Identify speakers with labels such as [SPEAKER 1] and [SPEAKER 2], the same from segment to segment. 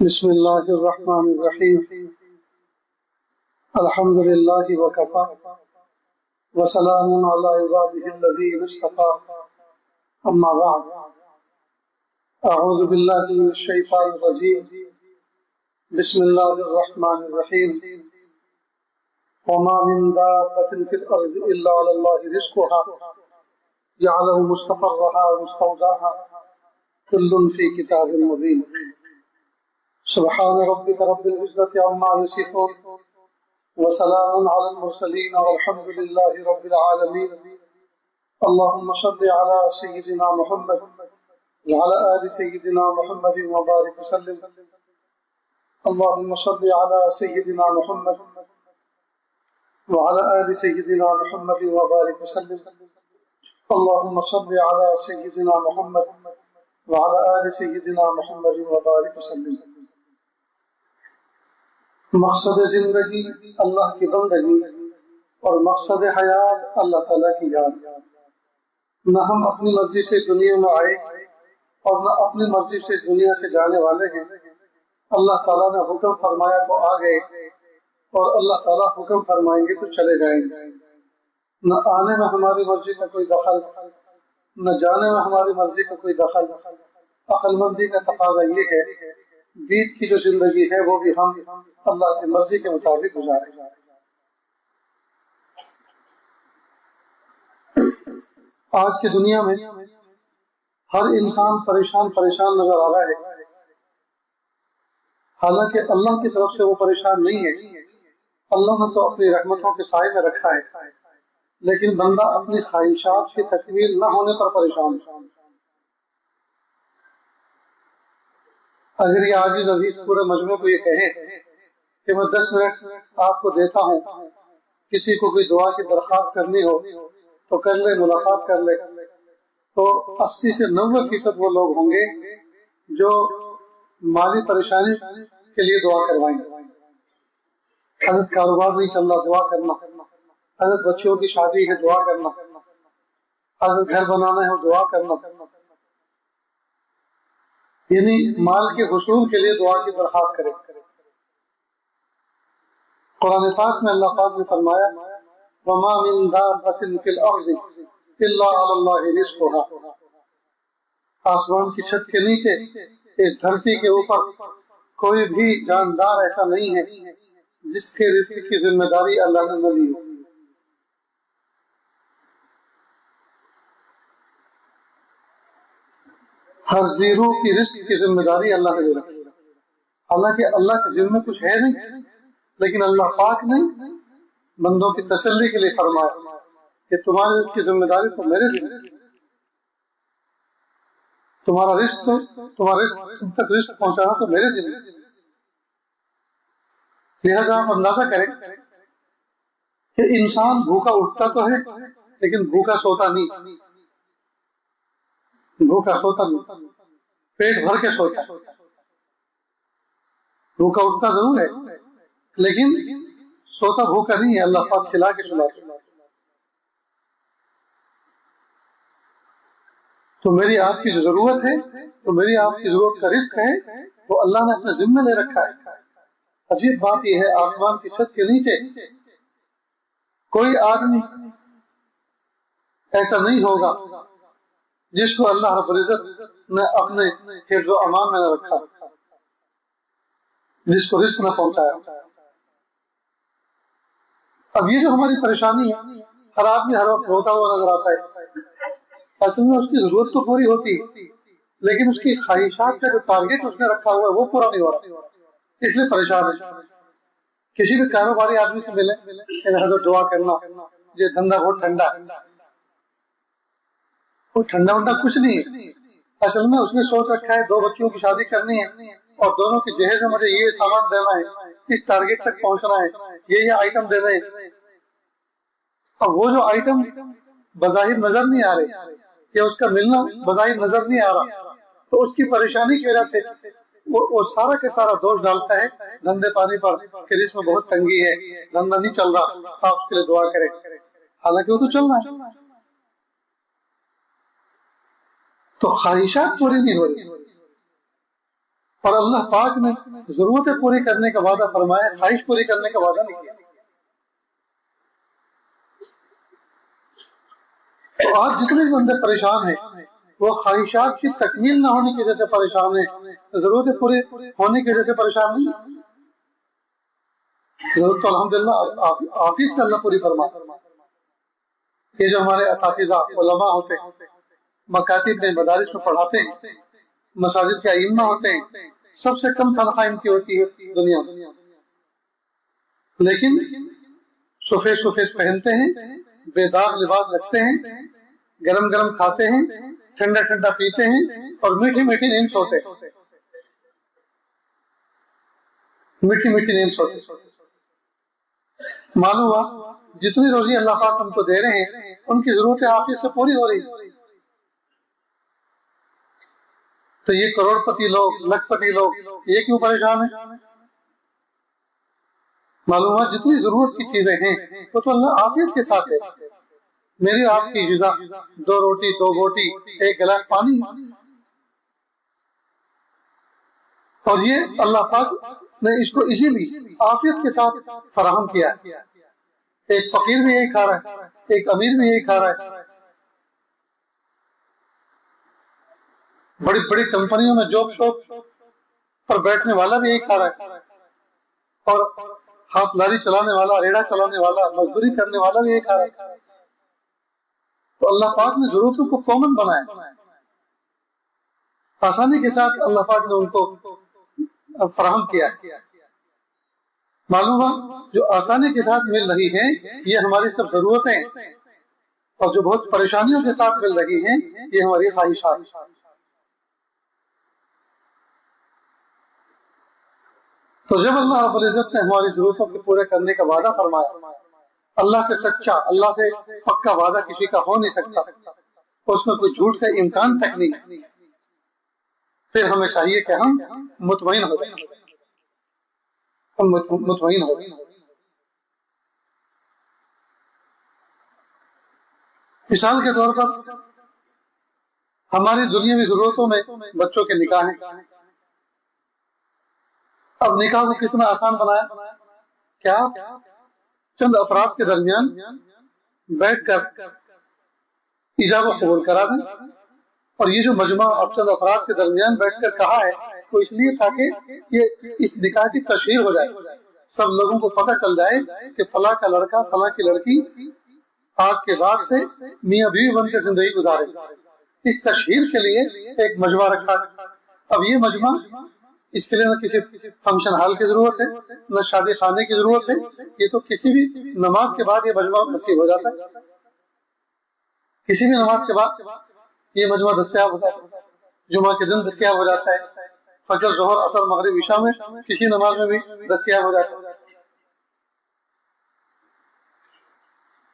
[SPEAKER 1] بسم اللہ الرحمن الرحیم الحمد للہ وکفا وسلام علی عبادہ الذین اصطفی اما بعد اعوذ باللہ من الشیطان الرجیم بسم اللہ الرحمن الرحیم وما من دابۃ فی الارض الا علی اللہ رزقها جعلہ مستقرها ومستودعها کل فی کتاب مبین سبحان ربك رب العزة عما يصفون وسلام على المرسلين والحمد لله رب العالمين اللهم صل على سيدنا محمد وعلى آل سيدنا محمد وبارك وسلم اللهم صل على سيدنا محمد وعلى آل سيدنا محمد وبارك وسلم اللهم صل على سيدنا محمد وعلى آل سيدنا محمد وبارك وسلم مقصد زندگی اللہ کی بندگی اور مقصد حیات اللہ تعالیٰ کی یاد. نہ ہم اپنی مرضی سے دنیا میں آئے اور نہ اپنی مرضی سے دنیا سے جانے والے ہیں. اللہ تعالیٰ نے حکم فرمایا تو آ گئے اور اللہ تعالیٰ حکم فرمائیں گے تو چلے جائیں گے. نہ آنے میں ہماری مرضی کا کوئی دخل نہ جانے میں ہماری مرضی کا کوئی دخل. عقل مندی کا تقاضا یہ ہے بیت کی جو زندگی ہے وہ بھی ہم اللہ کی مرضی کے مطابق گزاریں. آج کی دنیا میں ہر انسان پریشان نظر آ رہا ہے. حالانکہ اللہ کی طرف سے وہ پریشان نہیں ہے. اللہ نے تو اپنی رحمتوں کے سائے میں رکھا ہے لیکن بندہ اپنی خواہشات کی تکمیل نہ ہونے پر پریشان ہے. اگر یہ عاجز عزیز پورے مجمع کو یہ کہے کہ میں 10 منٹ آپ کو دیتا ہوں، کسی کو کوئی دعا کی درخواست کرنی ہو تو کر لے، ملاقات کر لے، تو 80 سے 90% وہ لوگ ہوں گے جو مالی پریشانی کے لیے دعا کروائیں گے. حضرت کاروبار نہیں چل رہا، دعا کرنا. حضرت بچوں کی شادی ہے، دعا کرنا. حضرت گھر بنانا ہے، دعا کرنا. یعنی مال کے حصول کے لیے دعا کی درخواست کرے. قرآن پاک میں اللہ پاک نے فرمایا وَمَا مِن دَابَّةٍ فِي الْأَرْضِ إِلَّا عَلَى اللَّهِ رِزْقُهَا. آسمان کی چھت کے نیچے اس دھرتی کے اوپر کوئی بھی جاندار ایسا نہیں ہے جس کے رزق کی ذمہ داری اللہ نے نہ لی ہو. ہر زیرو کی رزق کی ذمہ داری اللہ نے رکھی. حالانکہ اللہ کے ذمہ کچھ ہے نہیں، لیکن اللہ پاک نے بندوں کی تسلی کے لیے فرمایا کہ تمہاری رزق کی ذمہ داری تو میرے ذمہ. تمہارا رزق تم تک رزق پہنچانا تو میرے ذمہ. لہذا آپ اندازہ کریں کہ انسان بھوکا اٹھتا تو ہے لیکن بھوکا سوتا نہیں. بھوکا سوتا نہیں، پیٹ بھر کے سوتا. بھوکا اٹھتا ضرور ہے لیکن سوتا بھوکا نہیں ہے. اللہ پاک کھلا کے سلاتا. تو میری آپ کی جو ضرورت ہے، تو میری آپ کی ضرورت کا رزق ہے، وہ اللہ نے اپنے ذمہ لے رکھا ہے. عجیب بات یہ ہے آسمان کی چھت کے نیچے کوئی آدمی ایسا نہیں ہوگا جس کو اللہ رب العزت نے اپنے حفظ و امان میں نہ رکھا، جس کو رزق نہ پہنچایا. اب یہ جو ہماری پریشانی ہے، ہر آدمی ہر وقت روتا ہوا نظر آتا ہے. اصل میں اس کی ضرورت تو پوری ہوتی ہے لیکن اس کی خواہشات کا جو ٹارگیٹ اس نے رکھا ہوا ہے وہ پورا نہیں ہو رہا، اس لیے پریشان ہے. کسی بھی کاروباری آدمی سے ملے کہ حضرت دعا کرنا، یہ دھندا بہت ٹھنڈا ہے. وہ ٹھنڈا ونڈا کچھ نہیں ہے. اصل میں اس نے سوچ رکھا ہے 2 بچوں کی شادی کرنی ہے اور دونوں کی جہیز میں مجھے یہ سامان دینا ہے، اس ٹارگیٹ تک پہنچنا ہے، یہ آئٹم دینا ہے. اب وہ جو آئٹم بظاہر نظر نہیں آ رہے یا اس کا ملنا بظاہر نظر نہیں آ رہا، تو اس کی پریشانی کی وجہ سے وہ سارا کے سارا دوش ڈالتا ہے دھندے پانی پر کہ اس میں بہت تنگی ہے، دھندا نہیں چل رہا، آپ اس کے لیے دعا کریں. حالانکہ وہ تو چل رہا ہے. تو خواہشات پوری نہیں ہو رہی. اور اللہ پاک نے ضرورتیں پوری کرنے کا وعدہ فرمایا، خواہش پوری کرنے کا وعدہ نہیں کیا۔ تو آج جتنے بندے پریشان ہیں وہ خواہشات کی تکمیل نہ ہونے کی وجہ سے پریشان ہیں، ضرورتیں پوری ہونے کی وجہ سے پریشان نہیں۔ ضرورت تو الحمدللہ آفس سے اللہ پوری فرماتا۔ یہ جو ہمارے اساتذہ علماء ہوتے ہیں، مکاتب میں مدارس میں پڑھاتے ہیں، مساجد کے ائمہ ہوتے ہیں، سب سے کم تنخواہ ان کی ہوتی ہے دنیا میں، لیکن سفید سفید پہنتے ہیں، بے داغ لباس رکھتے ہیں، گرم گرم کھاتے ہیں، ٹھنڈا ٹھنڈا پیتے ہیں، اور میٹھی میٹھی نیند سوتے ہیں، میٹھی میٹھی نیند سوتے ہیں۔ معلوم ہوا جتنی روزی اللہ پاک ہم کو دے رہے ہیں ان کی ضرورتیں آپ سے پوری ہو رہی ہیں۔ تو یہ کروڑ پتی لوگ، لکھ پتی لوگ یہ کیوں پریشان ہیں؟ معلوم ہوا جتنی ضرورت کی چیزیں ہیں وہ تو اللہ عافیت کے ساتھ ہے۔ میری آپ کی غذا 2 روٹی 2 بوٹی 1 گلاس پانی، اور یہ اللہ پاک نے اس کو اسی لیے عافیت کے ساتھ فراہم کیا ہے۔ ایک فقیر بھی یہی کھا رہا ہے، ایک امیر بھی یہی کھا رہا ہے، بڑی بڑی کمپنیوں میں جاب شاپ پر بیٹھنے والا بھی یہی کھا رہا ہے، اور ہاتھ لاری چلانے والا، ریڑھا چلانے والا، مزدوری کرنے والا بھی یہی کھا رہا ہے۔ تو اللہ پاک نے ضرورتوں کو کامن بنایا، آسانی کے ساتھ اللہ پاک نے ان کو فراہم کیا ہے۔ معلوم ہوا جو آسانی کے ساتھ مل رہی ہیں یہ ہماری سب ضرورتیں ہیں، اور جو بہت پریشانیوں کے ساتھ مل رہی ہیں یہ ہماری خواہشات۔ تو جب اللہ رب العزت نے ہماری ضرورتوں کو پورے کرنے کا وعدہ فرمایا، اللہ سے سچا، اللہ سے پکا وعدہ کسی کا ہو نہیں سکتا، اس میں کوئی جھوٹ کا امکان تک نہیں، پھر ہمیں چاہیے کہ ہم مطمئن ہو جائیں، ہم مطمئن ہو جائیں۔ مثال کے طور پر ہماری دنیاوی ضرورتوں میں بچوں کے نکاح ہیں۔ اب نکاح کو کتنا آسان بنایا، کیا چند افراد کے درمیان بیٹھ کر ایجاب و قبول کرا دیں، اور یہ جو مجمع اور چند افراد کے درمیان بیٹھ کر کہا ہے وہ اس لیے تاکہ یہ اس نکاح کی تشہیر ہو جائے، سب لوگوں کو پتہ چل جائے کہ فلاں کا لڑکا فلاں کی لڑکی آج کے بعد سے میاں بیوی بن کے زندگی گزارے۔ اس تشہیر کے لیے ایک مجمع رکھا۔ اب یہ مجمع اس کے لیے نہ کسی فنکشن ہال کی ضرورت ہے، نہ شادی خانے کی ضرورت ہے، یہ تو کسی بھی نماز کے بعد یہ مجمع نصیب ہو جاتا ہے، کسی بھی نماز کے بعد یہ مجمع دستیاب ہوتا ہے، جمعہ کے دن دستیاب ہو جاتا ہے، فجر ظہر عصر مغرب عشاء میں کسی نماز میں بھی دستیاب ہو جاتا ہے۔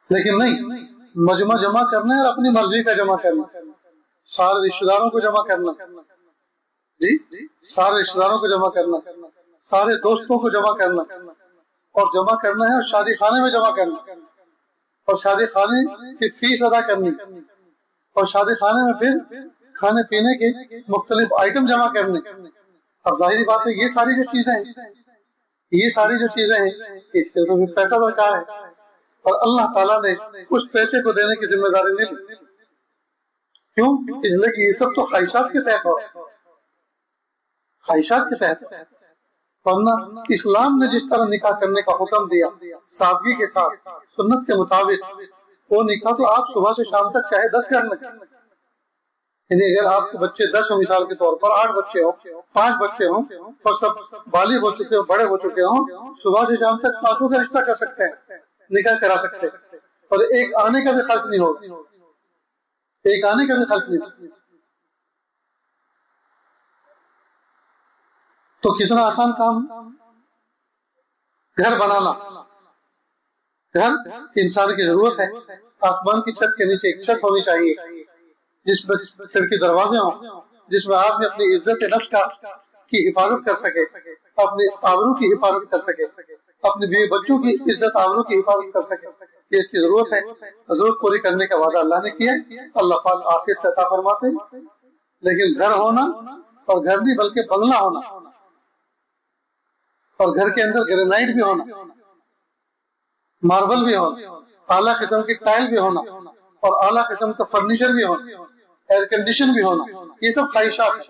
[SPEAKER 1] لیکن نہیں، مجمع جمع کرنا ہے اور اپنی مرضی کا جمع کرنا، سارے رشتہ داروں کو جمع کرنا، جی سارے رشتہ داروں کو جمع کرنا، سارے دوستوں کو جمع کرنا، اور جمع کرنا ہے اور شادی خانے میں جمع کرنا، اور شادی خانے کی فیس ادا کرنی، اور شادی خانے میں پھر کھانے پینے کے مختلف آئٹم جمع کرنے۔ اب ظاہری بات ہے یہ ساری جو چیزیں ہیں اس کے لیے پیسہ درکار ہے، اور اللہ تعالیٰ نے اس پیسے کو دینے کی ذمہ داری نہیں لی۔ کیوں؟ اس لیے کہ یہ سب تو خواہشات کے تحت ہو، خواہشات کے تحت۔ ورنہ اسلام نے جس طرح نکاح کرنے کا حکم دیا سادگی کے ساتھ سنت کے مطابق، وہ نکاح تو آپ صبح سے شام تک چاہے 10 کر لیں، یعنی اگر آپ کے بچے 10 ہوں، مثال کے طور پر 8 بچے ہوں، 5 بچے ہوں، اور سب بالغ ہو چکے ہوں، بڑے ہو چکے ہوں، صبح سے شام تک 5 کا رشتہ کر سکتے ہیں، نکاح کرا سکتے ہیں، اور ایک آنے کا بھی خرچ نہیں ہوگا، ایک آنے کا بھی خرچ نہیں ہوگا۔ تو کتنا آسان کام، گھر بنانا، گھر انسان کی ضرورت ہے، آسمان کی چھت کے نیچے ایک چھت ہونی چاہیے جس میں کھڑکی دروازے ہوں، جس میں آدمی اپنی عزت نفس کی حفاظت کر سکے، اپنی آبرو کی حفاظت کر سکے، اپنے بیوی بچوں کی عزت آبرو کی حفاظت کر سکے، یہ اس کی ضرورت ہے۔ ضرورت پوری کرنے کا وعدہ اللہ نے کیا، اللہ پاک عافیت سے عطا فرماتے۔ لیکن گھر ہونا، اور گھر نہیں بلکہ بنگلہ ہونا، اور گھر کے اندر گرینائٹ بھی ہونا، ماربل بھی ہونا، اعلیٰ قسم کی ٹائل بھی ہونا، اور اعلیٰ قسم کا فرنیچر بھی ہونا، ایئر کنڈیشن بھی ہونا، یہ سب خواہشات،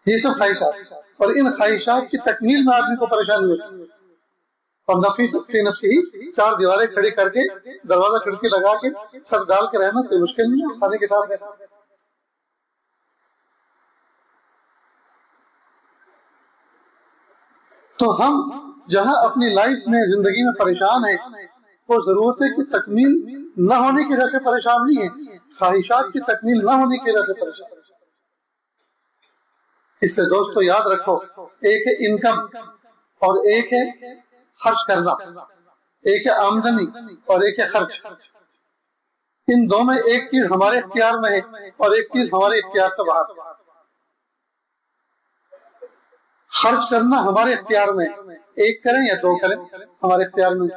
[SPEAKER 1] یہ سب خواہشات، اور ان خواہشات کی تکمیل میں آدمی کو پریشانی ہوتی ہے، اور فی نفسی ہی 4 دیواریں کھڑی کر کے دروازہ کھڑکی لگا کے سر ڈال کے رہنا کوئی مشکل نہیں ہے آسانی کے ساتھ رہنا۔ تو ہم جہاں اپنی لائف میں زندگی میں پریشان ہیں وہ ضرورتیں کی تکمیل نہ ہونے کی وجہ سے پریشان نہیں ہے، خواہشات کی تکمیل نہ ہونے کی وجہ سے پریشان۔ اس سے دوستو یاد رکھو، ایک ہے انکم اور ایک ہے خرچ کرنا، ایک ہے آمدنی اور ایک ہے خرچ۔ ان دو میں ایک چیز ہمارے اختیار میں ہے اور ایک چیز ہمارے اختیار سے باہر۔ خرچ کرنا ہمارے اختیار میں، ایک کریں یا 2 کریں ہمارے اختیار میں،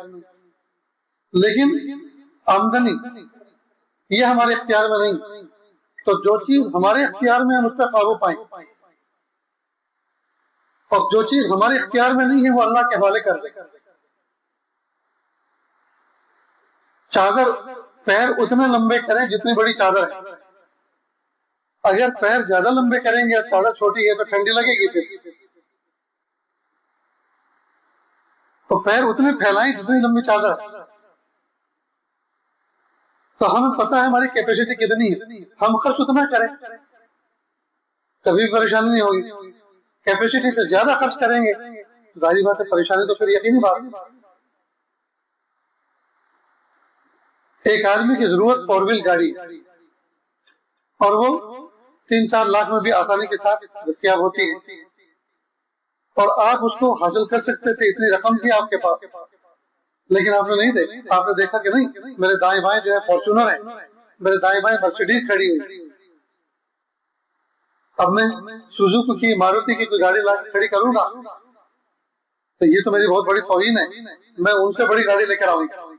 [SPEAKER 1] لیکن آمدنی یہ ہمارے اختیار میں نہیں۔ تو جو چیز ہمارے اختیار میں ہم اس پہ قابو پائیں، اور جو چیز ہمارے اختیار میں نہیں ہے وہ اللہ کے حوالے کر دیں۔ چادر پیر اتنے لمبے کریں جتنی بڑی چادر ہے، اگر پیر زیادہ لمبے کریں گے چادر چھوٹی ہے تو ٹھنڈی لگے گی، پھر تو پیر اتنے پھیلائیں جتنی لمبی چادر ہے۔ تو ہمیں پتہ ہے ہماری کیپیسٹی کتنی ہے، ہم خرچ اتنا کریں کبھی پریشانی نہیں ہوگی۔ کیپیسٹی سے زیادہ خرچ کریں گے ظاہری بات ہے پریشانی تو پھر یقینی بات۔ ایک آدمی کی ضرورت 4 ویل گاڑی، اور وہ 3-4 لاکھ میں بھی آسانی کے ساتھ دستیاب ہوتی ہے، اور آپ اس کو حاصل کر سکتے تھے، اتنی رقم تھی آپ کے پاس، لیکن آپ نے نہیں دیکھی۔ آپ نے دیکھا کہ نہیں میرے دائیں بائیں جو ہے فارچونر ہے، میرے دائیں بائیں مرسیڈیز کھڑی ہوئی، اب میں سوزوکی کی ماروتی کی کوئی گاڑی لا کے کھڑی کروں گا تو یہ تو میری بہت بڑی توہین ہے، میں ان سے بڑی گاڑی لے کر آؤں گا۔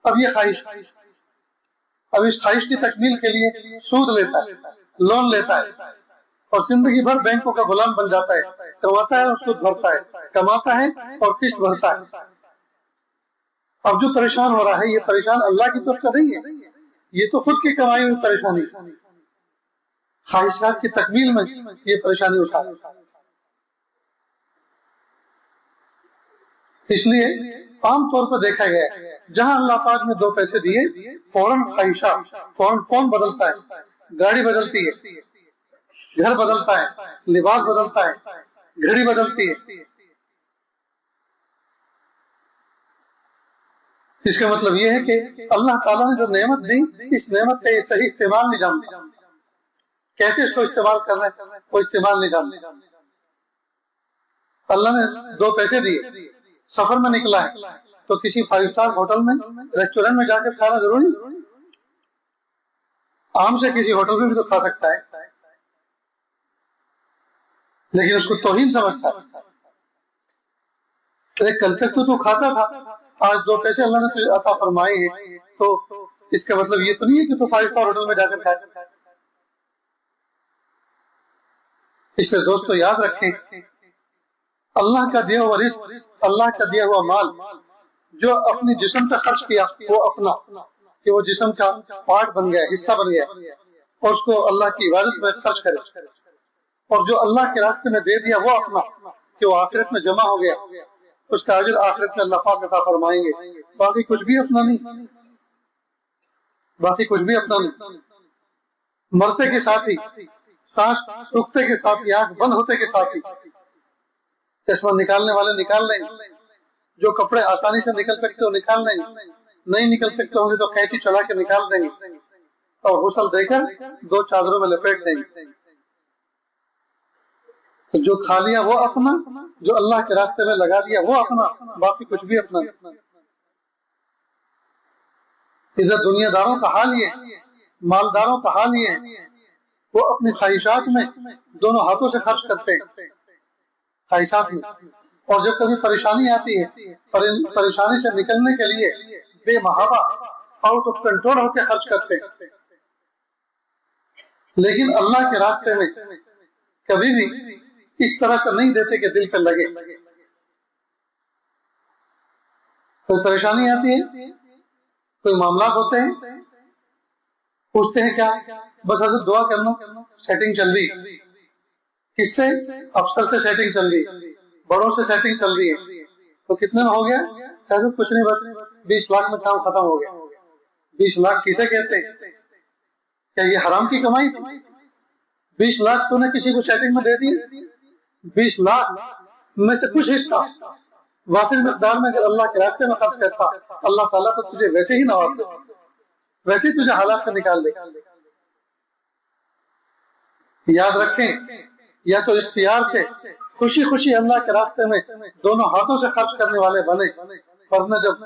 [SPEAKER 1] اب یہ خواہش، اب اس خواہش کی تکمیل کے لیے سود لیتا ہے، لون لیتا ہے، اور زندگی بھر بینکوں کا غلام بن جاتا ہے، کماتا ہے اور سود بھرتا ہے، کماتا ہے اور قسط بھرتا ہے۔ اب جو پریشان ہو رہا ہے یہ پریشان اللہ کی طرف سے نہیں ہے، یہ تو خود کی کمائی ہوئی پریشانی، خواہشات کی تکمیل میں یہ پریشانی اٹھا ہے۔ اس لیے عام طور پر دیکھا گیا ہے جہاں اللہ پاک نے 2 پیسے دیے فوراً خواہشات، فوراً فون بدلتا ہے، گاڑی بدلتی ہے، گھر بدلتا ہے، لباس بدلتا ہے، گھڑی بدلتی ہے۔ اس کا مطلب یہ ہے کہ اللہ تعالیٰ نے جو نعمت دی اس نعمت کا یہ صحیح استعمال نہیں جانتا، کیسے اس کو استعمال کرنا ہے وہ استعمال نہیں جانتا۔ اللہ نے 2 پیسے دیے، سفر میں نکلا ہے تو کسی 5 اسٹار ہوٹل میں ریسٹورینٹ میں جا کے کھانا ضروری، عام سے کسی ہوٹل میں بھی تو کھا سکتا ہے، لیکن اس کو توہین سمجھتا ہے۔ کل تک تو کھاتا تھا، آج 2 پیسے اللہ نے تجھے عطا فرمائے ہیں تو اس کا مطلب یہ تو نہیں ہے کہ تو 5 اسٹار ہوٹل میں جا کر کھائے۔ اس سے دوستو یاد رکھیں اللہ کا دیا ہوا رزق، اللہ کا دیا ہوا مال جو اپنی جسم پہ خرچ کیا وہ اپنا، کہ وہ جسم کا پارٹ بن گیا، حصہ بن گیا، اور اس کو اللہ کی عبادت میں خرچ کرے، اور جو اللہ کے راستے میں دے دیا وہ اپنا، کہ وہ آخرت میں جمع ہو گیا، اس کا اجر آخرت میں اللہ پاک عطا فرمائیں گے۔ باقی کچھ بھی اپنا نہیں، باقی کچھ بھی اپنا نہیں۔ مرتے کے ساتھ ہی، سانس رکتے کے ساتھ ہی، آنکھ بند ہوتے کے ساتھ ہی چشمہ نکالنے والے نکال لیں، جو کپڑے آسانی سے نکل سکتے ہو نکال لیں، نہیں نکل سکتے ہوں گے تو قینچی چلا کے نکال دیں گے، اور غسل دے کر 2 چادروں میں لپیٹ دیں گے۔ جو کھا لیا وہ اپنا، جو اللہ کے راستے میں لگا دیا وہ اپنا، باقی کچھ بھی اپنا۔ ادھر دنیا داروں کا حال یہ، مالداروں کا حال یہ، وہ اپنی خواہشات میں دونوں ہاتھوں سے خرچ کرتے ہیں، خواہشات میں، اور جب کبھی پریشانی آتی ہے پریشانی سے نکلنے کے لیے بے محابہ آؤٹ آف کنٹرول ہو کے خرچ کرتے ہیں، لیکن اللہ کے راستے میں کبھی بھی اس طرح سے نہیں دیتے کہ دل پہ لگے. کوئی پریشانی آتی ہے، کوئی معاملات ہوتے ہیں، پوچھتے ہیں کیا، بس حضرت دعا کر لو، سیٹنگ چل رہی. کس سے؟ افسر سے سیٹنگ چل رہی، بڑوں سے سیٹنگ چل رہی ہے. تو کتنے میں ہو گیا؟ حضرت کچھ نہیں، بس 20 لاکھ میں کام ختم ہو گیا. 20 لاکھ کسے کہتے ہیں؟ کیا یہ حرام کی کمائی تھی؟ 20 لاکھ تو نے کسی کو سیٹنگ میں دے دی. 20 لاکھ میں سے کچھ حصہ وافر مقدار میں اگر اللہ کے راستے میں خرچ کرتا، اللہ تعالیٰ تو تجھے ویسے ہی نواز دے، ویسے ہی تجھے حالات سے نکال دے. یاد رکھیں، یا تو اختیار سے خوشی خوشی اللہ کے راستے میں دونوں ہاتھوں سے خرچ کرنے والے بنے، ورنہ جب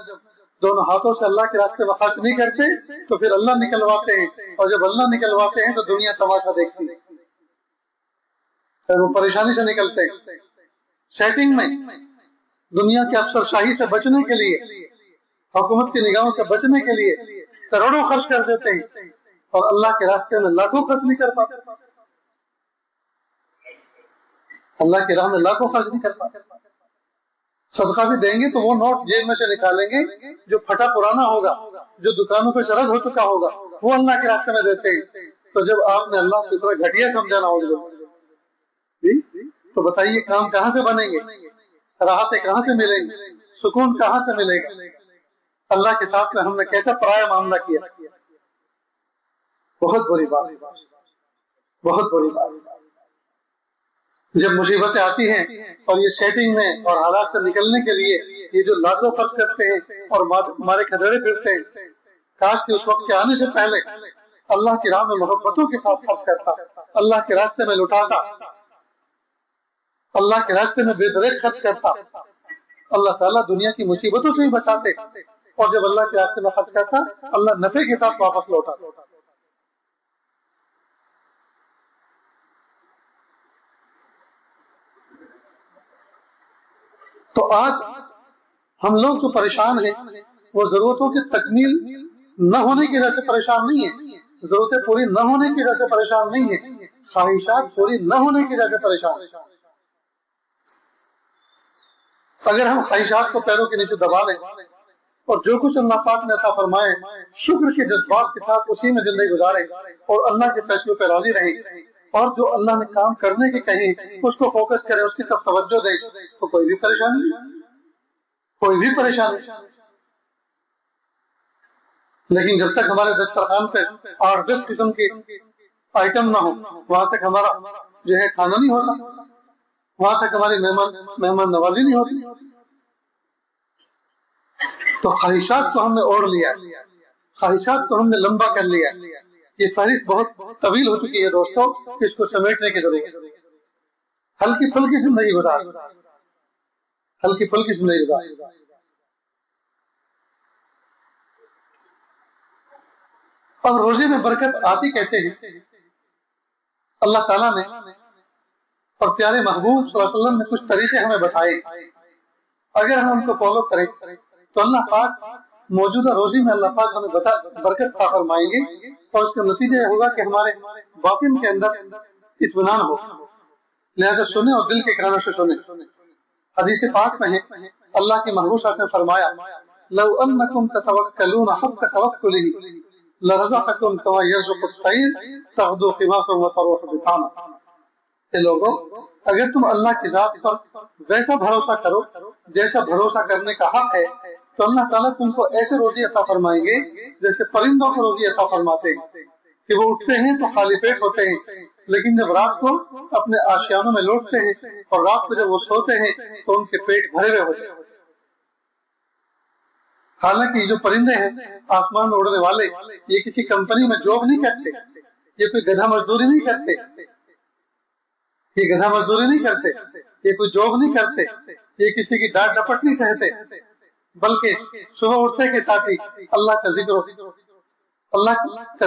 [SPEAKER 1] دونوں ہاتھوں سے اللہ کے راستے میں خرچ نہیں کرتے تو پھر اللہ نکلواتے ہیں، اور جب اللہ نکلواتے ہیں تو دنیا تماشا دیکھتی ہے، پھر وہ پریشانی سے نکلتے ہیں. سیٹنگ میں دنیا کے افسر شاہی سے بچنے کے لیے، حکومت کی نگاہوں سے بچنے کے لیے کروڑوں خرچ کر دیتے ہیں، اور اللہ کے راستے میں لاکھوں خرچ نہیں کر پاتے. اللہ کی راہ میں لاکھوں خرچ نہیں کر پاتے. صدقہ بھی دیں گے تو وہ نوٹ جیب میں سے نکالیں گے جو پھٹا پرانا ہوگا، جو دکانوں پہ سرد ہو چکا ہوگا، وہ اللہ کے راستے میں دیتے ہیں. تو جب آپ نے اللہ کی طرح گھٹیا سمجھا نہ ہو تو بتائیے کام کہاں سے بنیں گے، راحتیں کہاں سے ملیں گی، سکون کہاں سے ملے گا؟ اللہ کے ساتھ میں ہم نے کیسا پرایا معاملہ کیا. بہت بری بات، بہت بری بات. جب مصیبتیں آتی ہیں اور یہ سیٹنگ میں اور حالات سے نکلنے کے لیے یہ جو لاکھوں خرچ کرتے ہیں اور ہمارے کھدڑے پھرتے ہیں، کاش کہ اس وقت کے آنے سے پہلے اللہ کی راہ میں محبتوں کے ساتھ خرچ کرتا، اللہ کے راستے میں لٹاتا، اللہ کے راستے میں بے دریغ خرچ کرتا. اللہ تعالیٰ دنیا کی مصیبتوں سے ہی بچاتے، اور جب اللہ کے راستے میں خرچ کرتا اللہ نفع کے ساتھ واپس لوٹاتا. تو آج ہم لوگ جو پریشان ہیں وہ ضرورتوں کی تکمیل نہ ہونے کی وجہ سے پریشان نہیں ہیں، ضرورتیں پوری نہ ہونے کی وجہ سے پریشان نہیں ہیں، خواہشات پوری نہ ہونے کی وجہ سے پریشان ہیں. اگر ہم خواہشات کو پیروں کے نیچے دبا لیں اور جو کچھ اللہ پاک نے عطا فرمائے شکر کے جذبات کے ساتھ اسی میں زندگی گزاریں اور اللہ کے فیصلوں پہ راضی رہیں، اور جو اللہ نے کام کرنے کے کہیں اس کو فوکس کریں، اس کی طرف توجہ دیں، تو کوئی بھی پریشانی نہیں، کوئی بھی پریشانی. لیکن جب تک ہمارے دسترخوان پہ 8-10 قسم کے آئٹم نہ ہو، وہاں تک ہمارا جو ہے کھانا نہیں ہوتا، وہاں تک ہماری مہمان نوازی نہیں ہوتی. تو خواہشات کو ہم نے اوڑھ لیا، خواہشات کو ہم نے لمبا کر لیا. یہ فہرست بہت طویل ہو چکی ہے دوستو، اس کو سمیٹنے کی ضرورت ہے. ہلکی پھلکی زندگی گزار، ہلکی پھلکی زندگی گزار. اب روزے میں برکت آتی کیسے ہے؟ اللہ تعالیٰ نے اور پیارے محبوب صلی اللہ علیہ وسلم نے کچھ طریقے ہمیں بتائے، اگر ہم ان کو فالو کریں تو اللہ پاک موجودہ روزی میں اللہ پاک ہمیں برکت عطا فرمائیں گے، اور اس کا نتیجہ یہ ہوگا کہ ہمارے باطن کے اندر اطمینان ہو. لہذا سنیں اور دل کے کانوں سے سنیں. حدیث پاک میں ہے اللہ کے محبوب صلی اللہ علیہ وسلم فرمایا لو انکم تتوکلون حق توکلہ لرزقکم کما یرزق الطیر تغدو خماصا وتروح بطانا. کہ لوگوں اگر تم اللہ کی ذات پر ویسا بھروسہ کرو جیسا بھروسہ کرنے کا حق ہے تو اللہ تعالیٰ تم کو ایسے روزی عطا فرمائیں گے جیسے پرندوں کو روزی عطا فرماتے ہیں کہ وہ اٹھتے ہیں تو خالی پیٹ ہوتے ہیں، لیکن جب رات کو اپنے آشیانوں میں لوٹتے ہیں اور رات کو جب وہ سوتے ہیں تو ان کے پیٹ بھرے ہوئے ہوتے ہیں. حالانکہ یہ جو پرندے ہیں آسمان میں اڑنے والے، یہ کسی کمپنی میں جاب نہیں کرتے، یہ کوئی گدھا مزدوری نہیں کرتے، یہ گدھا مزدوری نہیں کرتے، یہ کوئی جاب نہیں کرتے، یہ کسی کی ڈانٹ ڈپٹ نہیں سہتے، بلکہ صبح اٹھتے کے ساتھ ہی اللہ کا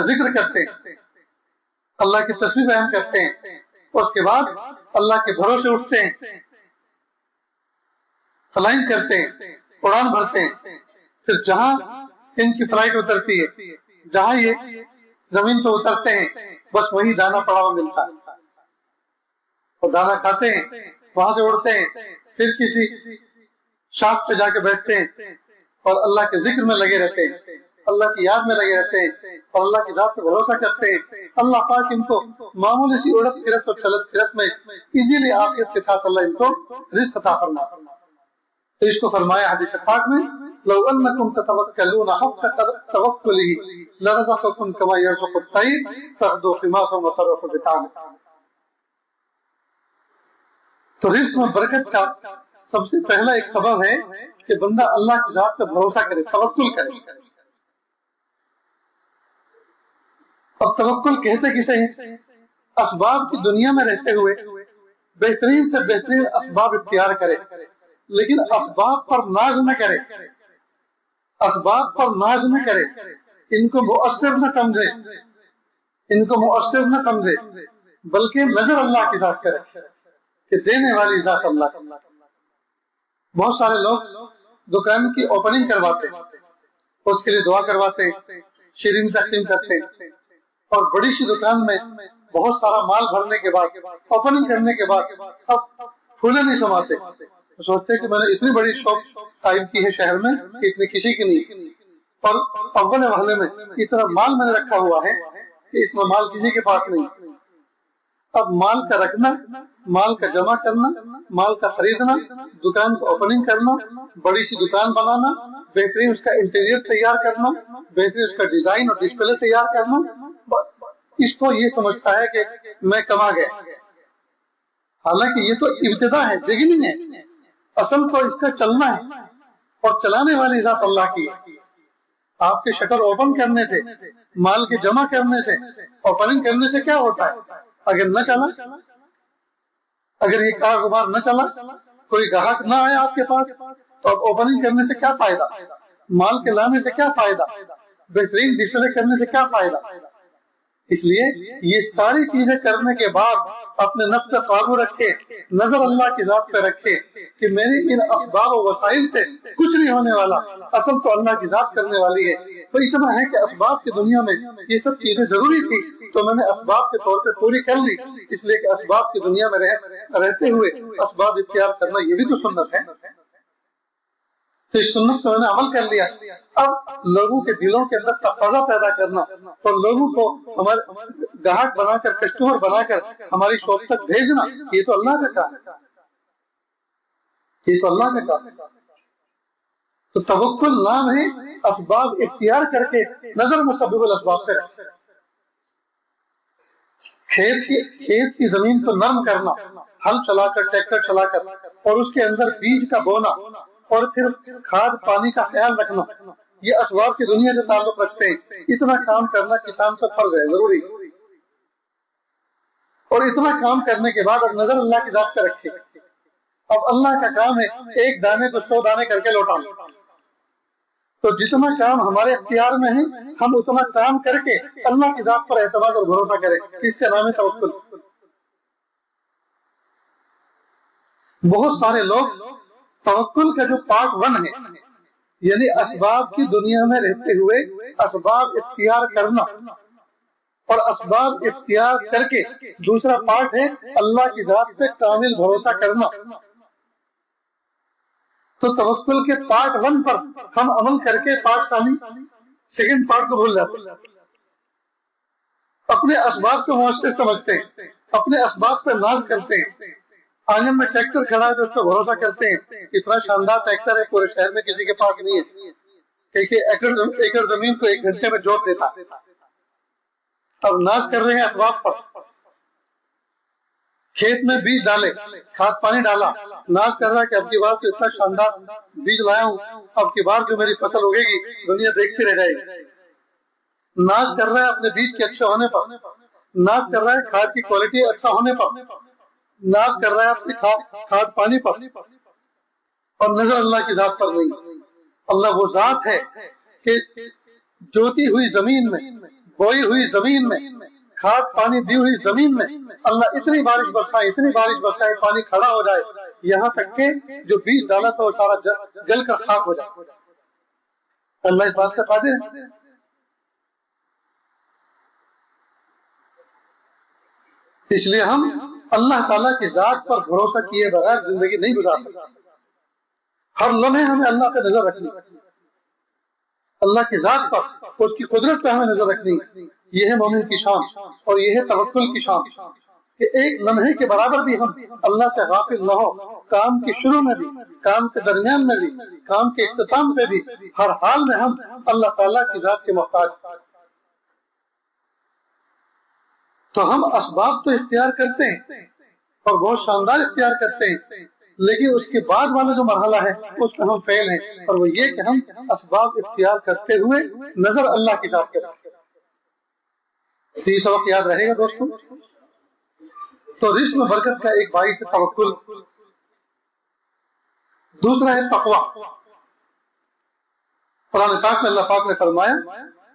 [SPEAKER 1] ذکر کرتے ہیں، اللہ کی تسبیح بیان کرتے ہیں، اور اس کے بعد اللہ کے بھروسے اٹھتے ہیں، فلائنگ کرتے ہیں، اڑان بھرتے ہیں. پھر جہاں ان کی فلائٹ اترتی ہے، جہاں یہ زمین پہ اترتے ہیں، بس وہی دانا پڑا ہوا ملتا ہے. وہ دانا کھاتے ہیں، وہاں سے اڑتے ہیں، پھر کسی شاخ پہ جا کے بیٹھتے ہیں اور اللہ کے ذکر میں لگے رہتے ہیں، اللہ کی یاد میں لگے رہتے ہیں اور اللہ کی ذات پہ بھروسہ کرتے ہیں۔ اللہ پاک ان کو معمولی سی اڑت پھرت اور چلت پھرت میں ایزیلی عافیت کے ساتھ اللہ ان کو رزق عطا فرماتا ہے۔ تو اس کو فرمایا حدیث پاک میں، لو انکم تتوکلون حق توکلہ لرزقکم کما یرزق الطیر تغدو خماصا وتروح بطانا۔ تو رزق میں برکت کا سب سے پہلا ایک سبب ہے کہ بندہ اللہ کی ذات پہ بھروسہ کرے، توکل کرے۔ اور توکل کہتے کسے ہیں؟ اسباب کی دنیا میں رہتے ہوئے بہترین سے بہترین اسباب اختیار کرے، لیکن اسباب پر ناز نہ کرے، اسباب پر ناز نہ کرے، ان کو مؤثر نہ سمجھے، ان کو مؤثر نہ سمجھے، بلکہ نظر اللہ کی ذات کرے کہ دینے والی ذات اللہ کی۔ بہت سارے لوگ دکان کی اوپننگ کرواتے، اس کے لیے دعا کرواتے، شیرین تقسیم کرتے، اور بڑی سی دکان میں بہت سارا مال بھرنے کے بعد، اوپننگ کرنے کے بعد اب پھولے نہیں سماتے، سوچتے کہ میں نے اتنی بڑی شاپ قائم کی ہے شہر میں کہ اتنی کسی کی نہیں، اور اول محلے میں اتنا مال میں نے رکھا ہوا ہے کہ اتنا مال کسی کے پاس نہیں۔ اب مال کا رکھنا، مال کا جمع کرنا، مال کا خریدنا، دکان کو اوپننگ کرنا، بڑی سی دکان بنانا، بہترین اس کا انٹیریئر تیار کرنا، بہترین اس کا ڈیزائن اور ڈسپلے تیار کرنا، اس کو یہ سمجھتا ہے کہ میں کما گیا، حالانکہ یہ تو ابتدا ہے، بگننگ ہے، اصل تو اس کا چلنا ہے، اور چلانے والی ذات اللہ کی ہے۔ آپ کے شٹر اوپن کرنے سے، مال کے جمع کرنے سے، اوپننگ کرنے سے کیا ہوتا ہے؟ اگر نہ چلا، اگر یہ کاروبار نہ چلا، کوئی گاہک نہ آیا آپ کے پاس، تو اب اوپننگ کرنے سے کیا فائدہ؟ مال کے لانے سے کیا فائدہ؟ بہترین ڈسپلے کرنے سے کیا فائدہ؟ اس لیے یہ ساری چیزیں کرنے کے بعد اپنے نفس پہ قابو رکھے، نظر اللہ کی ذات پہ رکھے کہ میری ان اسباب و وسائل سے کچھ نہیں ہونے والا، اصل تو اللہ کی ذات کرنے والی ہے۔ تو اتنا ہے کہ اسباب کی دنیا میں یہ سب چیزیں ضروری تھی تو میں نے اسباب کے طور پہ پوری کر لی، اس لیے کہ اسباب کی دنیا میں رہتے ہوئے اسباب اختیار کرنا یہ بھی تو سنت ہے۔ تو اس سنت سے میں نے عمل کر لیا، اب لوگوں کے دلوں کے اندر تقاضا پیدا کرنا اور لوگوں کو ہمارے گاہک بنا کر، کسٹمر بنا کر ہماری شاپ تک بھیجنا، یہ تو اللہ کا کام ہے، یہ تو اللہ کا کام ہے۔ تو توکل نام ہے اسباب اختیار کر کے نظر مسبب الاسباب پہ رکھ، کھیت کی زمین کو نرم کرنا، ہل چلا کر، ٹریکٹر چلا کر، اور اس کے اندر بیج کا بونا، اور پھر کھاد پانی کا خیال رکھنا، یہ اسباب کی دنیا سے تعلق رکھتے ہیں۔ اتنا کام کرنا کسان کا فرض ہے، ضروری، اور اتنا کام کرنے کے بعد اب نظر اللہ کی ذات پہ رکھے۔ اب اللہ کا کام ہے ایک دانے کو 100 دانے کر کے لوٹانا، تو جتنا کام ہمارے اختیار میں ہے ہم اتنا کام کر کے اللہ کی ذات پر اعتماد اور بھروسہ کریں، اس کا نام ہے توکل۔ بہت سارے لوگ توکل کا جو پارٹ 1 ہے، یعنی اسباب کی دنیا میں رہتے ہوئے اسباب اختیار کرنا، اور اسباب اختیار کر کے دوسرا پارٹ ہے اللہ کی ذات پہ کامل بھروسہ کرنا، تو توکل کے پارٹ 1 پر ہم عمل کر کے پارٹ ثانی، سیکنڈ پارٹ کو بھول جاتے ہیں، اپنے اسباب کو مؤثر سمجھتے ہیں، اپنے اسباب پہ ناز کرتے ہیں۔ آنگن میں ٹریکٹر کھڑا ہے تو اس پہ بھروسہ کرتے ہیں، اتنا شاندار ٹریکٹر ہے پورے شہر میں کسی کے پاس نہیں ہے، کہ ایکڑ زمین کو 1 گھنٹے میں جوت دیتا۔ اب ناز کر رہے ہیں اسباب پر، کھیت میں بیج ڈالے، کھاد پانی ڈالا، ناز کر رہا ہے کہ اب کی بار تو اتنا شاندار بیج لایا ہوں، اب کی بار جو میری فصل ہوگے گی دنیا دیکھتی رہ جائے گی۔ ناز کر رہا ہے اپنے بیج کے اچھے ہونے پر، ناز کر رہا ہے کھاد کی کوالٹی اچھا ہونے پر، ناز کر رہا ہے اپنی کھاد پانی پر، اور نظر اللہ کی ذات پر نہیں۔ اللہ وہ ذات ہے کہ جوتی ہوئی زمین میں، بوئی ہوئی زمین میں، کھاد پانی دی ہوئی زمین میں اللہ اتنی بارش برسائے، اتنی بارش برسائے، پانی کھڑا ہو جائے، یہاں تک کہ جو بیج ڈالا تھا وہ سارا گل کر خاک ہو جائے۔ اللہ اس بات کا قادر ہے۔ اس لیے ہم اللہ تعالیٰ کی ذات پر بھروسہ کیے بغیر زندگی نہیں گزار سکتے. ہر لمحے ہمیں اللہ پہ نظر رکھنی، اللہ کی ذات پر، اس کی قدرت پہ ہمیں نظر رکھنی. یہ ہے مومن کی شان اور یہ ہے توکل کی شان کہ ایک لمحے کے برابر بھی ہم اللہ سے غافل نہ ہو. کام کے شروع میں بھی، کام کے درمیان میں بھی، کام کے اختتام پہ بھی، ہر حال میں ہم اللہ تعالیٰ کی ذات کے محتاج. تو ہم اسباب تو اختیار کرتے ہیں اور بہت شاندار اختیار کرتے ہیں، لیکن اس کے بعد والا جو مرحلہ ہے اس میں ہم فیل ہیں، اور وہ یہ کہ ہم اسباب اختیار کرتے ہوئے نظر اللہ کی ذات کے رکھتے ہیں. تو یہ سبق یاد رہے گا دوستوں. تو رزق میں برکت کا ایک باعث ہے توکل. دوسرا ہے تقویٰ. قرآن پاک میں اللہ پاک نے فرمایا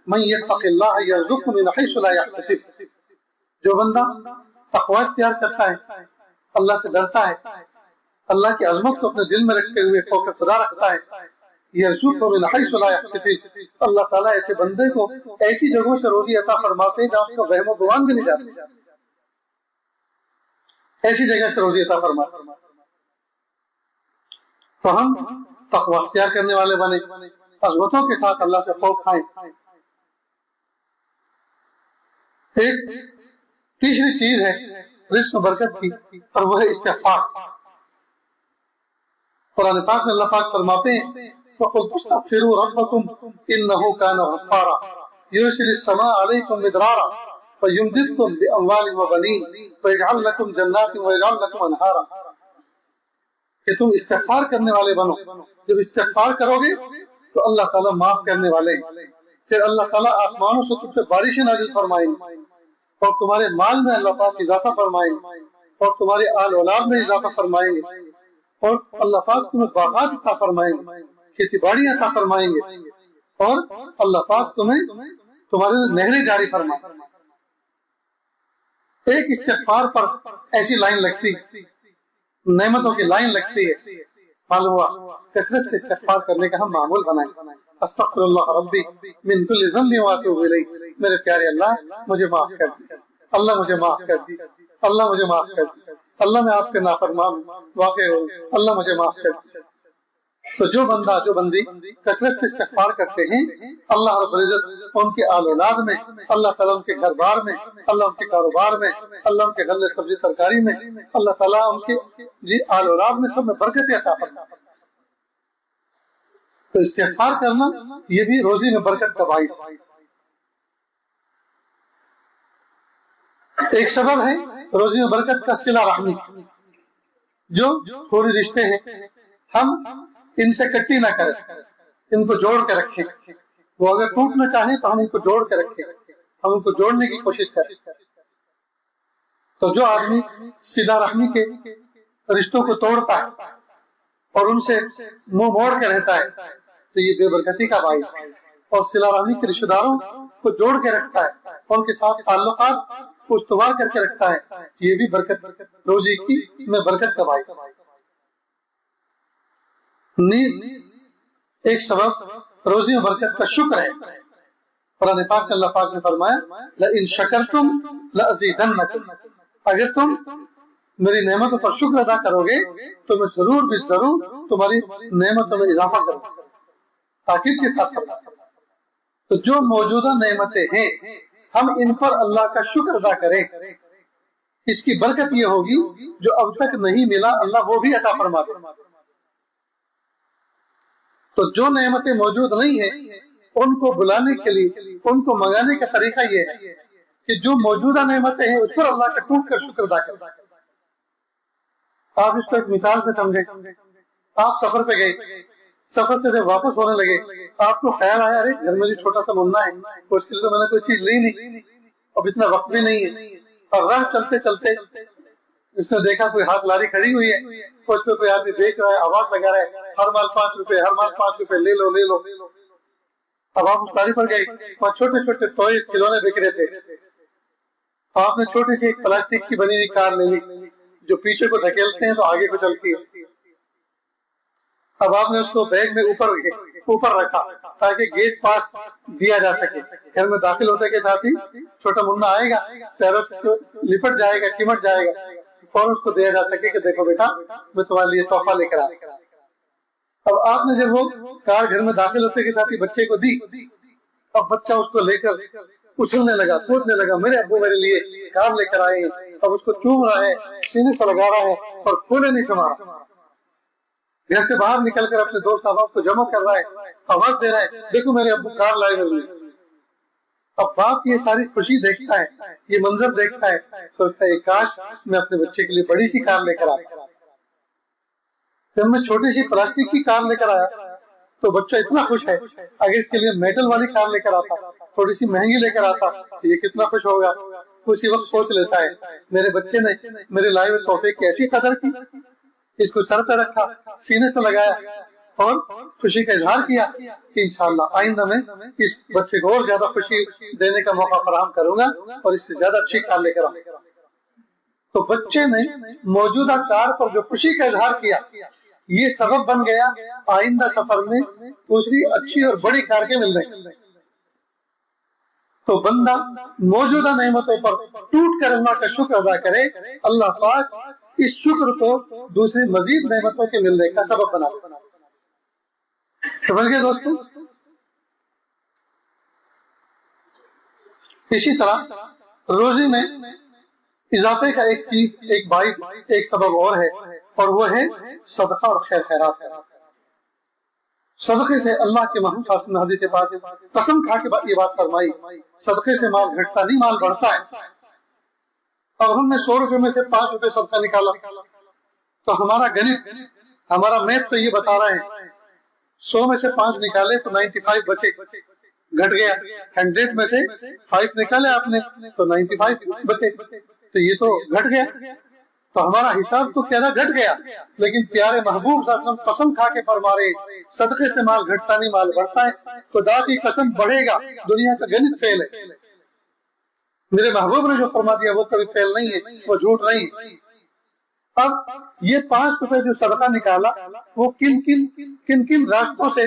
[SPEAKER 1] من یتق اللہ یرزقہ من حیث لا یحتسب. جو بندہ تقویٰ اختیار کرتا ہے، اللہ سے ڈرتا ہے، اللہ کی عظمت کو اپنے دل میں رکھتے ہوئے خوف خدا رکھتا ہے، یرزقہ من حیث لا یحتسب، اللہ تعالیٰ ایسے بندے کو ایسی جگہوں سے روزی عطا فرماتے ہیں جہاں اس کو وہم و گمان بھی نہیں جاتے. ایسی جگہ سے روزی عطا فرماتے ہیں. تو ہم تقویٰ اختیار کرنے والے بنے، عظمتوں کے ساتھ اللہ سے خوف کھائیں. ایک تیسری چیز ہے رزق میں برکت کی، اور وہ ہے استغفار. قرآن پاک میں اللہ پاک فرماتے ہیں وَقُلْ تُسْتَغْفِرُوا رَبَّكُمْ إِنَّهُ كَانَ غَفَّارًا يُرْسِلِ السَّمَاءَ عَلَيْكُمْ مِدْرَارًا وَيُمْدِدْكُمْ بِأَمْوَالٍ وَبَنِينَ وَيَجْعَلْ لَكُمْ جَنَّاتٍ وَيَجْعَلْ لَكُمْ أَنْهَارًا. کہ تم استغفار کرنے والے بنو. جب استغفار کرو گے تو اللہ تعالیٰ معاف کرنے والے ہیں. پھر اللہ تعالیٰ آسمانوں سے تم سے بارشیں نازل فرمائیں گے، اور تمہارے مال میں اللہ پاک اضافہ فرمائیں گے، اور تمہارے آل اولاد میں اضافہ فرمائیں گے، اور اللہ پاک تمہیں باغات عطا فرمائیں گے، کھیتی باڑی عطا فرمائیں گے، اور اللہ پاک تمہیں تمہارے نہریں جاری فرمائیں. ایک استغفار پر ایسی لائن لگتی، نعمتوں کی لائن لگتی ہے. معلوم ہوا کثرت سے استغفار کرنے کا ہم معمول بنائیں. استغفر اللہ ربی من کل ذنب واتوب الیہ. میرے پیارے اللہ مجھے معاف کر دی، اللہ مجھے معاف کر دی، اللہ مجھے معاف کر دی، اللہ میں آپ کے نافرمان واقع ہوں، اللہ مجھے معاف کر دی. تو جو بندہ جو بندی کثرت سے استغفار کرتے ہیں، اللہ رب العزت ان کے آل اولاد میں، اللہ تعالیٰ ان کے گھر بار میں، اللہ ان کے کاروبار میں، اللہ ان کے غلے سبزی ترکاری میں، اللہ تعالیٰ ان کے آل اولاد میں سب میں برکت عطا فرماتا ہے. تو استغفار کرنا یہ بھی روزی میں برکت کا باعث ہے. ایک سبب ہے روزی میں برکت کا صلہ رحمی. جو تھوڑے رشتے ہیں ہم ان سے کٹی نہ کریں، ان کو جوڑ کے رکھیں. وہ اگر ٹوٹنا چاہیں تو ہم ان کو جوڑ کے رکھیں، ہم ان کو جوڑنے کی کوشش کریں. تو جو آدمی صلہ رحمی کے رشتوں کو توڑتا ہے اور ان سے منہ موڑ کے رہتا ہے تو یہ بے برکتی کا باعث ہے. اور صلہ رحمی کے رشتہ داروں کو جوڑ کے رکھتا ہے، ان کے ساتھ تعلقات کو استوار کر کے رکھتا ہے، یہ بھی برکت روزی کی میں برکت کا باعث ہے. نیز ایک سبب روزی میں برکت کا شکر ہے. قرآن پاک میں اللہ پاک نے فرمایا لَإِن شَكَرْتُمْ لَأَزِيدَنَّكُمْ. اگر تم میری نعمتوں پر شکر ادا کرو گے تو میں ضرور بھی ضرور تمہاری نعمتوں میں اضافہ کروں گا. تاکید کے ساتھ فرمایا. تو جو موجودہ نعمتیں ہیں ہم ان پر اللہ کا شکر ادا کریں، اس کی برکت یہ ہوگی جو اب تک نہیں ملا اللہ وہ بھی عطا فرما دے. تو جو نعمتیں موجود نہیں ہیں ان کو بلانے کے لیے، ان کو منگانے کا طریقہ یہ ہے کہ جو موجودہ نعمتیں ہیں اس پر اللہ کا ٹوٹ کر شکر ادا کریں. آپ اس کو ایک مثال سے سمجھیں. آپ سفر پہ گئے، سفر سے جب واپس ہونے لگے آپ کو خیال آیا ارے گھر میں جو چھوٹا سا منا ہے اس کے لیے تو میں نے کوئی چیز لی نہیں، اب اتنا وقت بھی نہیں ہے. اور راہ چلتے چلتے اس نے دیکھا کوئی ہاتھ لاری کھڑی ہوئی ہے، اس پہ کوئی آدمی بیچ رہا ہے، آواز لگا رہا ہے ہر مال 5 روپے، ہر مال 5 روپے، لے لو لے لو. اب آپ اس لاری پر گئے، وہاں چھوٹے چھوٹے ٹوائز کھلونے بک رہے تھے. آپ نے چھوٹی سی ایک پلاسٹک کی بنی ہوئی کار لے لی جو پیچھے کو دھکیلتے ہیں تو آگے کو چلتی ہے. اب آپ نے اس کو بیگ میں اوپر رکھا تاکہ گیٹ پاس دیا جا سکے. گھر میں داخل ہوتے کے ساتھ ہی چھوٹا منا آئے گا، پیروں سے لپٹ جائے گا، چمٹ جائے گا، فوراً اس کو دیا جا سکے کہ دیکھو بیٹا میں تمہارے لیے تحفہ لے کر آیا. اب آپ نے جب وہ کار گھر میں داخل ہوتے کے ساتھ ہی بچے کو دی، اب بچہ اس کو لے کر اچھلنے لگا، کودنے لگا، میرے ابو میرے لیے کار لے کر آئے ہیں. اب اس کو چوم رہا ہے، سینے سے لگا رہا ہے اور کھولے نہیں سما رہا. گھر سے باہر نکل کر اپنے دوست احباب کو جمع کر رہا ہے، آواز دے رہا ہے دیکھو میرے ابو کار لائے میرے لیے. اب باپ یہ ساری خوشی دیکھتا ہے، یہ منظر دیکھتا ہے، سوچتا ہے کاش میں اپنے بچے کے لیے بڑی سی کار لے کر آیا. جب میں چھوٹی سی پلاسٹک کی کار لے کر آیا تو بچہ اتنا خوش ہے، اگر اس کے لیے میٹل والی کار لے کر آتا، تھوڑی سی مہنگی لے کر آتا تو یہ کتنا خوش ہوگا. اسی وقت سوچ لیتا ہے میرے بچے نے میرے لائے ہوئے تحفے کی ایسی قدر کی، اس کو سر پہ رکھا، سینے سے لگایا اور خوشی کا اظہار کیا کہ انشاءاللہ آئندہ میں اس بچے کو اور زیادہ خوشی دینے کا موقع فراہم کروں گا اور اس سے زیادہ اچھی کار لے کر آؤں گا. تو بچے نے موجودہ کار پر جو خوشی کا اظہار کیا یہ سبب بن گیا آئندہ سفر میں دوسری اچھی اور بڑی کار کے ملنے. تو بندہ موجودہ نعمتوں پر ٹوٹ کر اللہ کا شکر ادا کرے، اللہ پاک اس شکر کو دوسری مزید نعمتوں کے ملنے کا سبب بنا. سمجھ گئے دوستو؟ اسی طرح روزی میں اضافے کا ایک چیز، ایک باعث، ایک سبب اور ہے، اور وہ ہے صدقہ اور خیر خیرات. صدقے سے اللہ کے محبوب صلی اللہ علیہ وسلم حدیث پاک قسم کھا کے یہ بات فرمائی، صدقے سے مال گھٹتا نہیں، مال بڑھتا ہے. اور ہم نے 100 روپے میں سے 5 روپے صدقہ نکالا تو ہمارا گنت، ہمارا میتھ تو یہ بتا رہا ہے 100 میں سے 5 نکالے تو 95 بچے، گھٹ گیا. 100 میں سے 5 نکالے آپ نے تو 95 بچے، تو یہ تو گھٹ گیا. تو ہمارا حساب تو کہنا گھٹ گیا، لیکن پیارے محبوب صلی اللہ علیہ وسلم قسم کھا کے فرما رہے صدقے سے مال گھٹتا نہیں، مال بڑھتا ہے. خدا کی قسم بڑھے گا، دنیا کا گنت فیل ہے. میرے محبوب نے جو فرما دیا وہ کبھی فیل نہیں ہے، وہ جھوٹ نہیں. اب یہ 5 روپے جو صدقہ نکالا وہ کن کن راستوں سے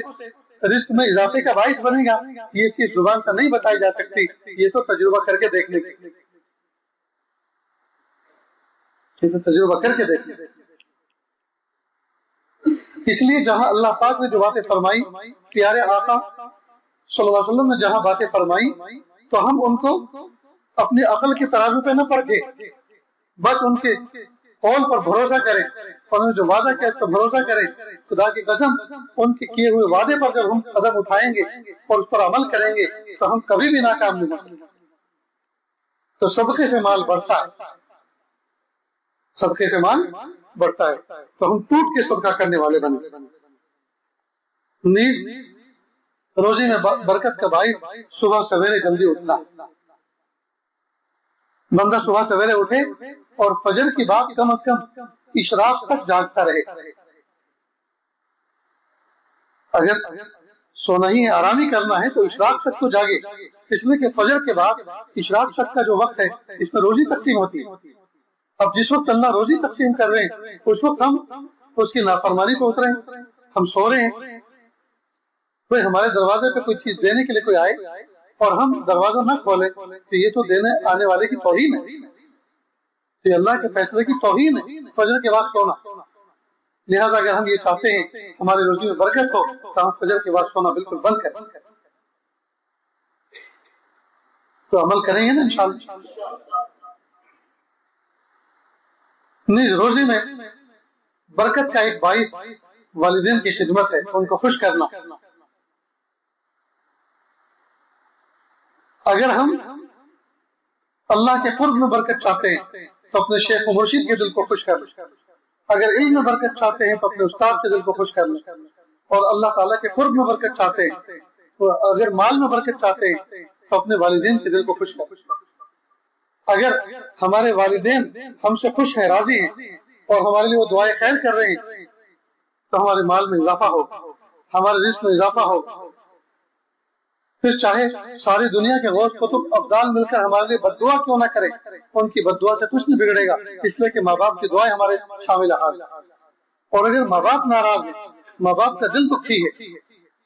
[SPEAKER 1] رزق میں اضافے کا باعث بنے گا، یہ چیز زبان سے نہیں بتائی جا سکتی، یہ تو تجربہ کر کے دیکھنے کی، یہ تو تجربہ کر کے دیکھنے. اس لیے جہاں اللہ پاک نے جو باتیں فرمائی، پیارے آقا صلی اللہ علیہ وسلم نے جہاں باتیں فرمائی، تو ہم ان کو اپنی عقل کے ترازو پہ نہ پرکھیں، بس ان کے قول پر بھروسہ کریں، اور انہوں نے جو وعدہ کیا اس پر بھروسہ کریں. خدا کی قسم ان کے کیے ہوئے وعدے پر جب ہم قدم اٹھائیں گے اور اس پر عمل کریں گے تو ہم کبھی بھی ناکام نہیں ہوں. تو صدقے سے مال بڑھتا ہے، صدقے سے مال بڑھتا ہے، تو ہم ٹوٹ کے صدقہ کرنے والے بنے. نیز روزی میں برکت کا باعث صبح سویرے جلدی اٹھنا. بندہ صبح سویرے اٹھے اور فجر کی بات کم از کم اشراق تک جاگتا رہے. اگر سونا ہی آرامی کرنا ہے تو اشراق تک تو جاگے، اس لیے کہ فجر کے بعد اشراق تک کا جو وقت ہے اس میں روزی تقسیم ہوتی ہے. اب جس وقت اللہ روزی تقسیم کر رہے ہیں اس وقت ہم اس کی نافرمانی پہ اترے ہیں، ہم سو رہے ہیں. کوئی ہمارے دروازے پہ کوئی چیز دینے کے لیے کوئی آئے اور ہم دروازہ نہ کھولیں تو یہ تو دینے آنے والے کی توہین ہے، یہ اللہ کے فیصلے کی توہین ہے فجر کے بعد سونا. لہٰذا اگر ہم یہ چاہتے ہیں ہماری روزی میں برکت ہو تو ہم فجر کے بعد سونا بالکل بند کریں. تو عمل کریں گے نا انشاءاللہ. نہیں، روزی میں برکت کا ایک باعث والدین کی خدمت ہے، ان کو خوش کرنا. اگر ہم اللہ کے قرب میں برکت چاہتے ہیں تو اپنے شیخ و مرشد کے دل کو خوش کر لیں. اگر علم میں برکت چاہتے ہیں تو اپنے استاد کے دل کو خوش کر لیں. اور اللہ تعالیٰ کے قرب میں برکت چاہتے ہیں تو اگر مال میں برکت چاہتے ہیں تو اپنے والدین کے دل کو خوش کر لیں. اگر ہمارے والدین ہم سے خوش ہیں، راضی ہیں اور ہمارے لیے وہ دعائیں خیر کر رہے ہیں تو ہمارے مال میں اضافہ ہو، ہمارے رزق میں اضافہ ہو. پھر چاہے ساری دنیا کے غوث قطب ابدال مل کر ہمارے لیے بد دعا کیوں نہ کرے، ان کی بد دعا سے کچھ نہیں بگڑے گا، اس لیے کہ ماں باپ کی دعائیں ہمارے شامل حال. اور اگر ماں باپ ناراض ہیں، ماں باپ کا دل دکھی ہے،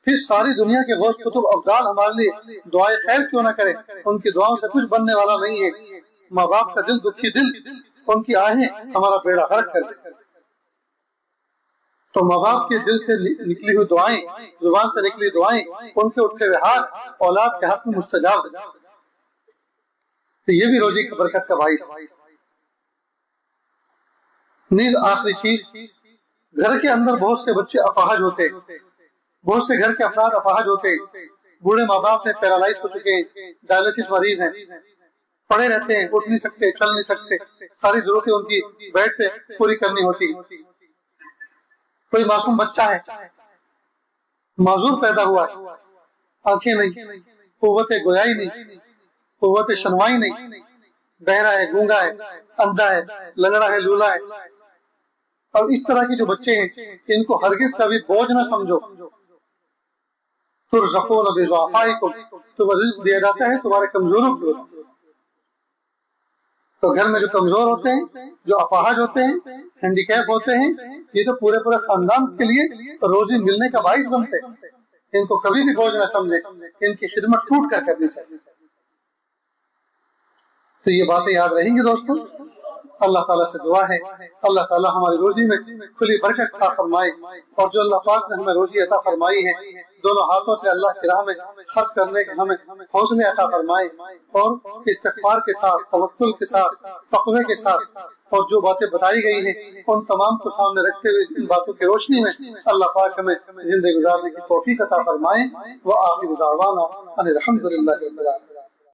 [SPEAKER 1] پھر ساری دنیا کے غوث قطب ابدال ہمارے لیے دعائیں خیر کیوں نہ کرے، ان کی دعاؤں سے کچھ بننے والا نہیں ہے. ماں باپ کا دل دکھی دل ان کی آہیں ہمارا بیڑا غرق کر دیں۔ تو ماں باپ کے دل سے نکلی ہوئی دعائیں، زبان سے نکلی دعائیں، ان کے اٹھے ہوئے ہاتھ اولاد کے حق میں مستجاب ہے۔ تو یہ بھی روزی کی برکت کا باعث ہے۔ نیز آخری چیز، گھر کے اندر بہت سے بچے اپاہج ہوتے، بہت سے گھر کے افراد اپاہج ہوتے، بوڑھے ماں باپ ہیں، پیرالائز ہو چکے ہیں، ڈائلسس مریض ہیں، پڑے رہتے ہیں، اٹھ نہیں سکتے، چل نہیں سکتے، ساری ضرورتیں ان کی بیڈ پہ پوری کرنی ہوتی۔ کوئی معصوم بچہ ہے، معذور پیدا ہوا ہے، آنکھیں نہیں، قوت گویائی نہیں، قوت شنوائی نہیں، بہرا ہے، گونگا ہے، اندھا ہے، لنگڑا ہے، لولا ہے۔ اور اس طرح کے جو بچے ہیں ان کو ہرگز کبھی بوجھ نہ سمجھو۔ ترزقون بضعفائکم، تمہیں رزق دیا جاتا ہے تمہارے کمزوروں کی وجہ سے۔ تو گھر میں جو کمزور ہوتے ہیں، جو اپاہج ہوتے ہیں، ہینڈی کیپ ہوتے ہیں، یہ تو پورے پورے خاندان کے لیے روزی ملنے کا باعث بنتے ہیں۔ ان کو کبھی بھی بوجھ نہ سمجھے، ان کی خدمت ٹوٹ کر کرنی چاہیے۔ تو یہ باتیں یاد رہیں گی دوستوں۔ اللہ تعالیٰ سے دعا ہے اللہ تعالیٰ ہماری روزی میں کھلی برکت عطا فرمائے، اور جو اللہ پاک نے ہمیں روزی عطا فرمائی ہے دونوں ہاتھوں سے اللہ کی راہ میں خرچ کرنے کے ہمیں حوصلے عطا فرمائے، اور استغفار کے ساتھ، توکل کے ساتھ، تقوی کے ساتھ، اور جو باتیں بتائی گئی ہیں ان تمام کو سامنے رکھتے ہوئے ان باتوں کی روشنی میں اللہ پاک ہمیں زندگی گزارنے کی توفیق عطا فرمائے۔ وآخر دعوانا ان الحمد للہ رب العالمین۔